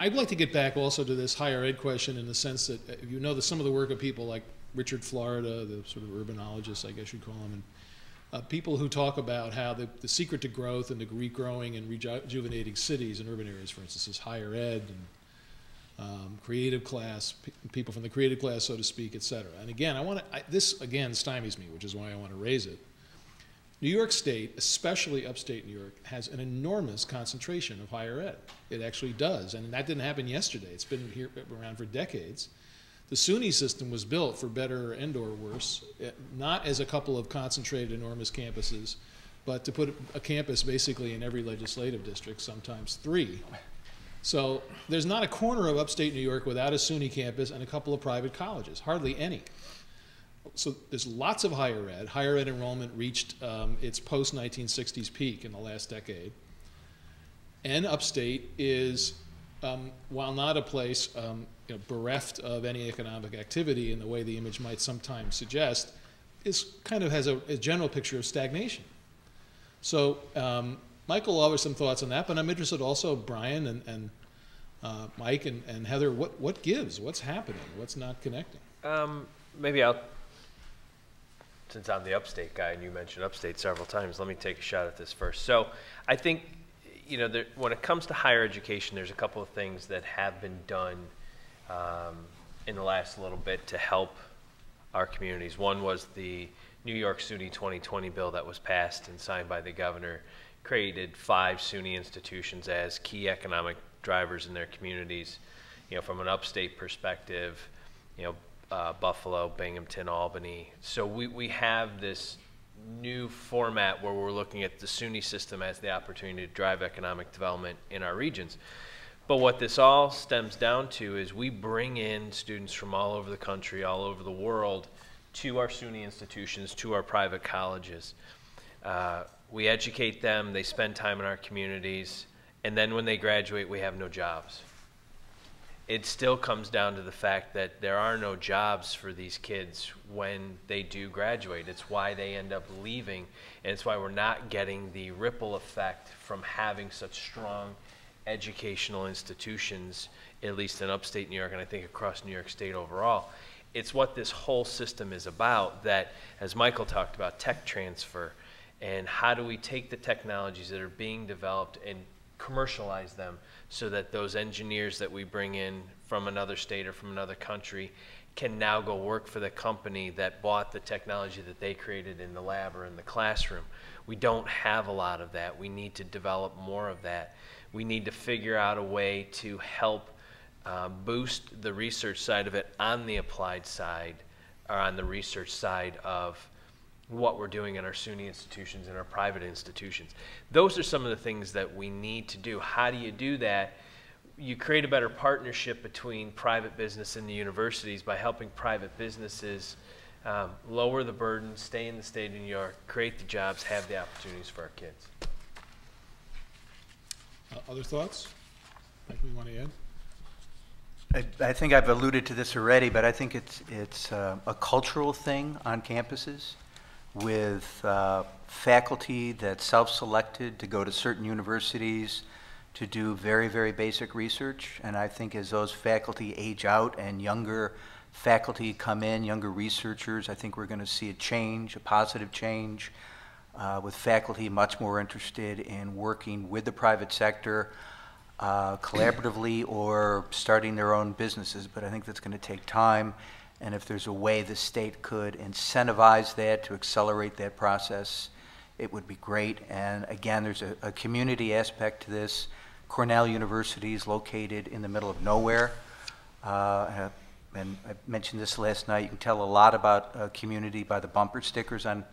I'd like to get back also to this higher ed question in the sense that if you know that some of the work of people like Richard Florida, the sort of urbanologists, I guess you'd call them, and people who talk about how the secret to growth and to regrowing and rejuvenating cities and urban areas, for instance, is higher ed and creative class, people from the creative class, so to speak, et cetera. And again, this again stymies me, which is why I want to raise it. New York State, especially upstate New York, has an enormous concentration of higher ed. It actually does, and that didn't happen yesterday. It's been here around for decades. The SUNY system was built, for better and or worse, not as a couple of concentrated enormous campuses, but to put a campus basically in every legislative district, sometimes 3. So there's not a corner of upstate New York without a SUNY campus and a couple of private colleges, hardly any. So there's lots of higher ed. Higher ed enrollment reached its post-1960s peak in the last decade. And upstate is, while not a place bereft of any economic activity in the way the image might sometimes suggest, is kind of has a general picture of stagnation. So Michael will offer some thoughts on that, but I'm interested also, Brian and Mike and Heather, what gives? What's happening? What's not connecting? Maybe since I'm the upstate guy and you mentioned upstate several times, let me take a shot at this first. So I think, when it comes to higher education, there's a couple of things that have been done in the last little bit to help our communities. One was the New York SUNY 2020 bill that was passed and signed by the governor, created 5 SUNY institutions as key economic drivers in their communities. From an upstate perspective, Buffalo, Binghamton, Albany. So we have this new format where we're looking at the SUNY system as the opportunity to drive economic development in our regions. But what this all stems down to is we bring in students from all over the country, all over the world, to our SUNY institutions, to our private colleges. We educate them, they spend time in our communities, and then when they graduate, we have no jobs. It still comes down to the fact that there are no jobs for these kids when they do graduate. It's why they end up leaving, and it's why we're not getting the ripple effect from having such strong educational institutions, at least in upstate New York, and I think across New York State overall. It's what this whole system is about, that, as Michael talked about, tech transfer, and how do we take the technologies that are being developed and commercialize them so that those engineers that we bring in from another state or from another country can now go work for the company that bought the technology that they created in the lab or in the classroom. We don't have a lot of that. We need to develop more of that. We need to figure out a way to help boost the research side of it on the applied side, or on the research side of what we're doing in our SUNY institutions and our private institutions. Those are some of the things that we need to do. How do you do that? You create a better partnership between private business and the universities by helping private businesses lower the burden, stay in the state of New York, create the jobs, have the opportunities for our kids. Other thoughts? Anything you want to add? I think I've alluded to this already, but I think it's a cultural thing on campuses, with faculty that's self-selected to go to certain universities to do very, very basic research. And I think as those faculty age out and younger faculty come in, younger researchers, I think we're going to see a change, a positive change, with faculty much more interested in working with the private sector collaboratively or starting their own businesses. But I think that's going to take time. And if there's a way the state could incentivize that to accelerate that process, it would be great. And again, there's a community aspect to this. Cornell University is located in the middle of nowhere. And I mentioned this last night. You can tell a lot about a community by the bumper stickers on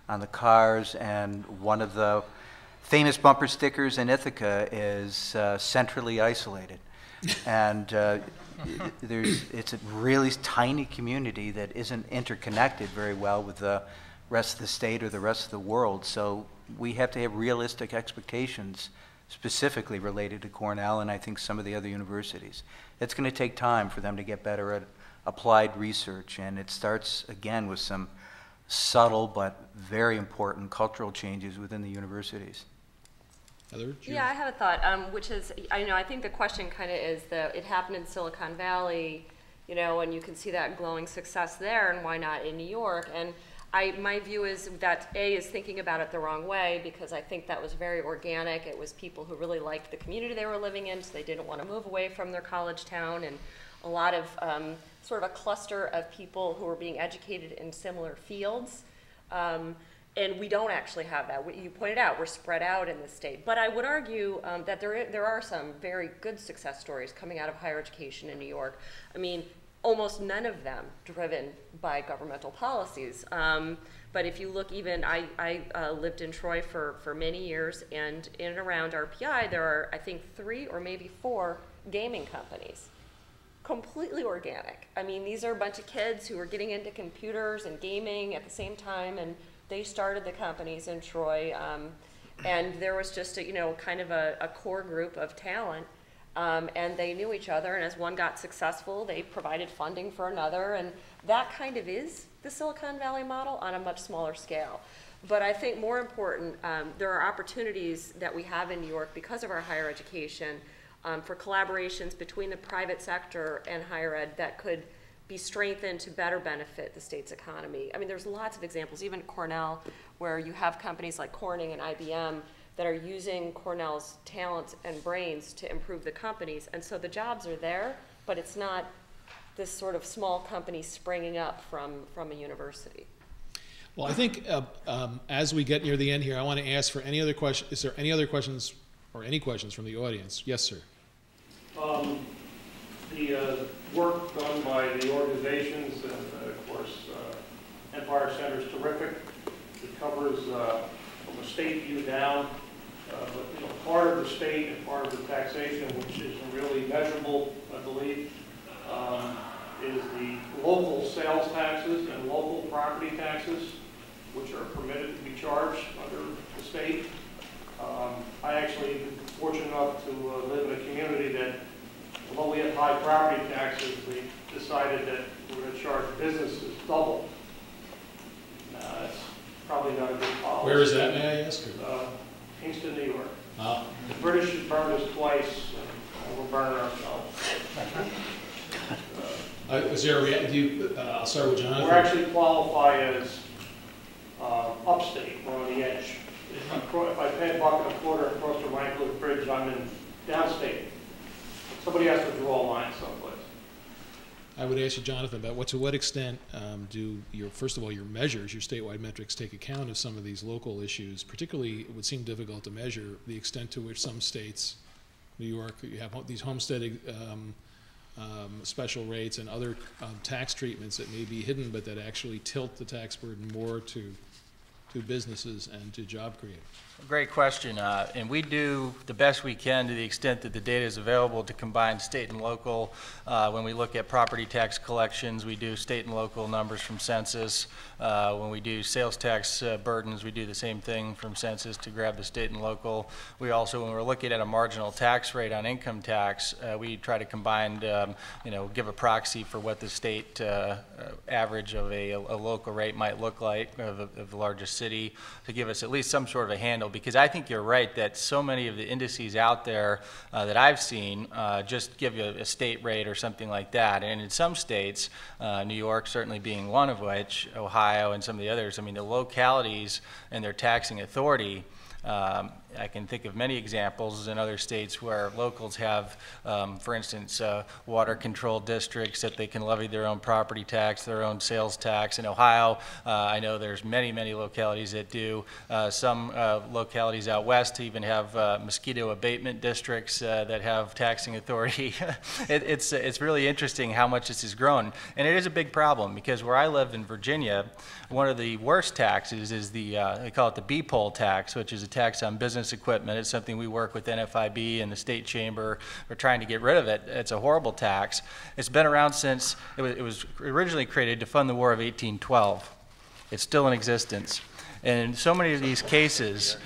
the cars. And one of the famous bumper stickers in Ithaca is centrally isolated. And it's a really tiny community that isn't interconnected very well with the rest of the state or the rest of the world. So we have to have realistic expectations specifically related to Cornell and I think some of the other universities. It's going to take time for them to get better at applied research, and it starts again with some subtle but very important cultural changes within the universities. Heather? Yeah, I have a thought, which is, I think the question kind of is that it happened in Silicon Valley, and you can see that glowing success there, and why not in New York? And my view is that A is thinking about it the wrong way, because I think that was very organic. It was people who really liked the community they were living in, so they didn't want to move away from their college town, and a lot of sort of a cluster of people who were being educated in similar fields. And we don't actually have that. You pointed out we're spread out in the state. But I would argue that there are some very good success stories coming out of higher education in New York. I mean, almost none of them driven by governmental policies. But if you look even, I lived in Troy for many years, and in and around RPI, there are, I think, 3 or maybe 4 gaming companies. Completely organic. I mean, these are a bunch of kids who are getting into computers and gaming at the same time, and they started the companies in Troy, and there was just kind of a core group of talent, and they knew each other, and as one got successful, they provided funding for another, and that kind of is the Silicon Valley model on a much smaller scale. But I think more important, there are opportunities that we have in New York because of our higher education for collaborations between the private sector and higher ed that could be strengthened to better benefit the state's economy. I mean, there's lots of examples, even at Cornell, where you have companies like Corning and IBM that are using Cornell's talent and brains to improve the companies. And so the jobs are there, but it's not this sort of small company springing up from a university. Well, I think as we get near the end here, I want to ask for any other question. Is there any other questions or any questions from the audience? Yes, sir. The work done by the organizations and, of course, Empire Center is terrific. It covers from a state view down, but part of the state and part of the taxation, which isn't really measurable, I believe, is the local sales taxes and local property taxes, which are permitted to be charged under the state. I actually been fortunate enough to live in a community that, although we have high property taxes, we decided that we're going to charge businesses double. That's probably not a good policy. Where is that, may I ask? Kingston, New York. Ah. The British have burned us twice, and we're burning ourselves. Is there a I'll start with Jonathan. We actually qualify as upstate. We're on the edge. If I pay $1.25 and cross the Rhinecliff Bridge, I'm in downstate. Somebody has to draw a line someplace. I would ask you, Jonathan, about to what extent do first of all, your measures, your statewide metrics, take account of some of these local issues? Particularly, it would seem difficult to measure the extent to which some states, New York, you have these homestead special rates and other tax treatments that may be hidden, but that actually tilt the tax burden more to businesses and to job creation. Great question, and we do the best we can to the extent that the data is available to combine state and local. When we look at property tax collections, we do state and local numbers from census. When we do sales tax burdens, we do the same thing from census to grab the state and local. We also, when we're looking at a marginal tax rate on income tax, we try to combine, give a proxy for what the state average of a local rate might look like of the largest city to give us at least some sort of a handle. Because I think you're right that so many of the indices out there that I've seen just give you a state rate or something like that. And in some states, New York certainly being one of which, Ohio and some of the others, I mean, the localities and their taxing authority, I can think of many examples in other states where locals have, for instance, water control districts that they can levy their own property tax, their own sales tax. In Ohio, I know there's many, many localities that do. Some localities out west even have mosquito abatement districts that have taxing authority. It's really interesting how much this has grown. And it is a big problem because where I live in Virginia, one of the worst taxes is they call it the B-poll tax, which is a tax on business equipment. It's something we work with NFIB and the state chamber. We're trying to get rid of it. It's a horrible tax. It's been around since it was originally created to fund the War of 1812. It's still in existence. And in so many of these cases,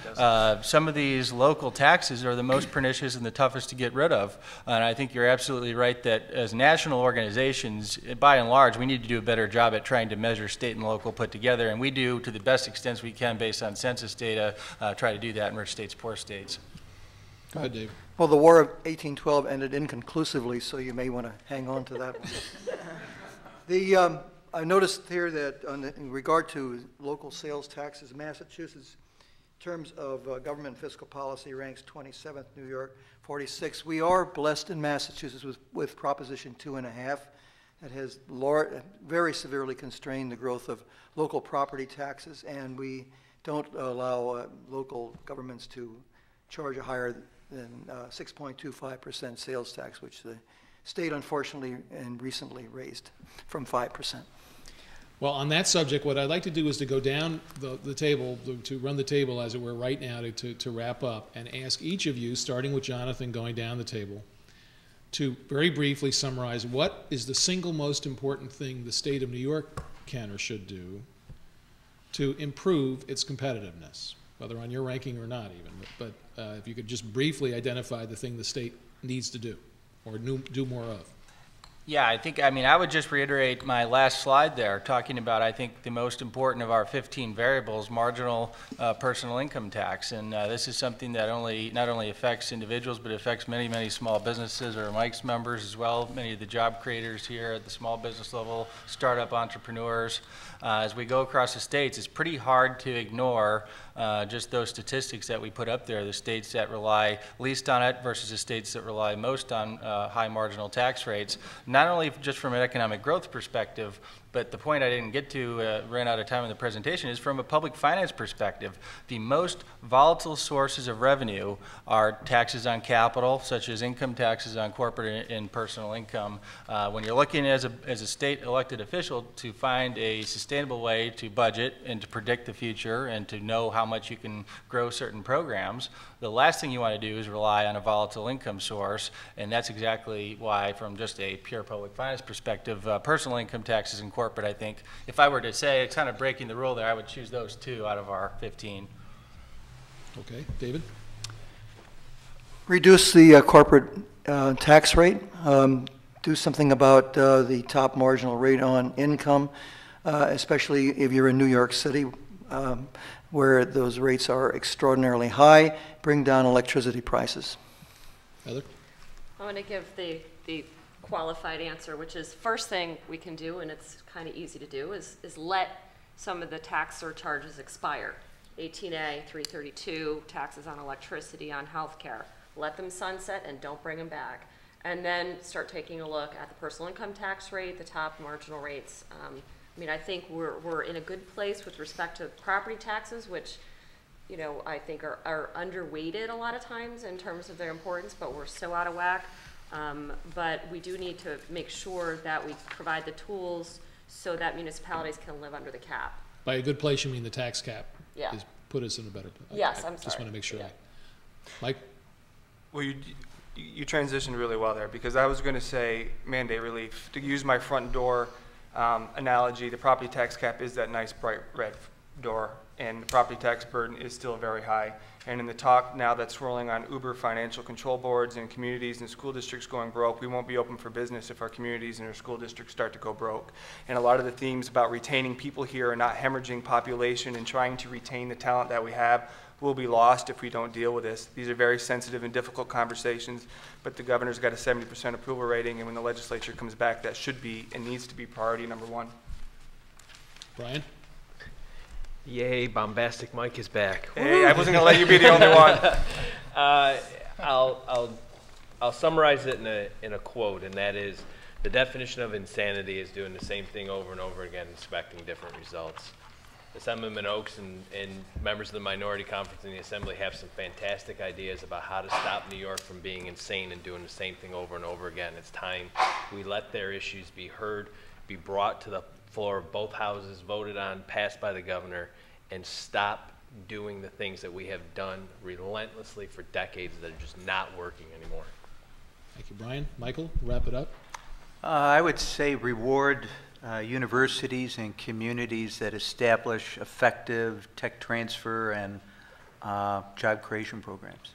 some of these local taxes are the most pernicious and the toughest to get rid of. And I think you're absolutely right that as national organizations, by and large, we need to do a better job at trying to measure state and local put together. And we do, to the best extent we can, based on census data, try to do that in rich states, poor states. Go ahead, Dave. Well, the War of 1812 ended inconclusively, so you may want to hang on to that one. I noticed here that in regard to local sales taxes, Massachusetts, in terms of government fiscal policy, ranks 27th, New York 46th. We are blessed in Massachusetts with Proposition 2.5 that has very severely constrained the growth of local property taxes, and we don't allow local governments to charge a higher than 6.25% sales tax, which the state unfortunately and recently raised from 5%. Well, on that subject, what I'd like to do is to go down the table, to run the table, as it were, right now to wrap up, and ask each of you, starting with Jonathan, going down the table, to very briefly summarize what is the single most important thing the state of New York can or should do to improve its competitiveness, whether on your ranking or not even. But if you could just briefly identify the thing the state needs to do or do more of. Yeah, I would just reiterate my last slide there, talking about, I think, the most important of our 15 variables, marginal personal income tax. And this is something that not only affects individuals, but affects many, many small businesses or Mike's members as well, many of the job creators here at the small business level, startup entrepreneurs. As we go across the states, it's pretty hard to ignore just those statistics that we put up there, the states that rely least on it versus the states that rely most on high marginal tax rates, not only just from an economic growth perspective, but the point I didn't get to, ran out of time in the presentation, is from a public finance perspective. The most volatile sources of revenue are taxes on capital, such as income taxes on corporate and personal income. When you're looking as a state elected official to find a sustainable way to budget and to predict the future and to know how much you can grow certain programs, the last thing you want to do is rely on a volatile income source, and that's exactly why, from just a pure public finance perspective, personal income taxes and corporate, I think, if I were to say, kind of breaking the rule there, I would choose those two out of our 15. Okay, David? Reduce the corporate tax rate. Do something about the top marginal rate on income, especially if you're in New York City, where those rates are extraordinarily high. Bring down electricity prices. Heather? I'm going to give the qualified answer, which is first thing we can do, and it's kind of easy to do, is let some of the tax surcharges expire. 18A, 332, taxes on electricity, on healthcare. Let them sunset and don't bring them back. And then start taking a look at the personal income tax rate, the top marginal rates. I think we're in a good place with respect to property taxes, which, I think are underweighted a lot of times in terms of their importance, but we're so out of whack. But we do need to make sure that we provide the tools so that municipalities can live under the cap. By a good place, you mean the tax cap? Yeah. Is put us in a better place. Yes, I I'm sorry. just want to make sure. Yeah. Mike? Well, you transitioned really well there, because I was going to say mandate relief. To use my front door analogy, the property tax cap is that nice bright red door, and the property tax burden is still very high. And in the talk now that's swirling on Uber financial control boards and communities and school districts going broke, we won't be open for business if our communities and our school districts start to go broke. And a lot of the themes about retaining people here and not hemorrhaging population and trying to retain the talent that we have will be lost if we don't deal with this. These are very sensitive and difficult conversations, but the governor's got a 70% approval rating, and when the legislature comes back, that should be and needs to be priority number one. Brian? Yay, bombastic Mike is back. Hey, I wasn't going to let you be the only one. I'll summarize it in a quote, and that is, the definition of insanity is doing the same thing over and over again, expecting different results. Assemblyman Oaks and members of the Minority Conference in the Assembly have some fantastic ideas about how to stop New York from being insane and doing the same thing over and over again. It's time we let their issues be heard, be brought to the floor of both houses, voted on, passed by the governor, and stop doing the things that we have done relentlessly for decades that are just not working anymore. Thank you, Brian. Michael, wrap it up. I would say reward universities and communities that establish effective tech transfer and job creation programs.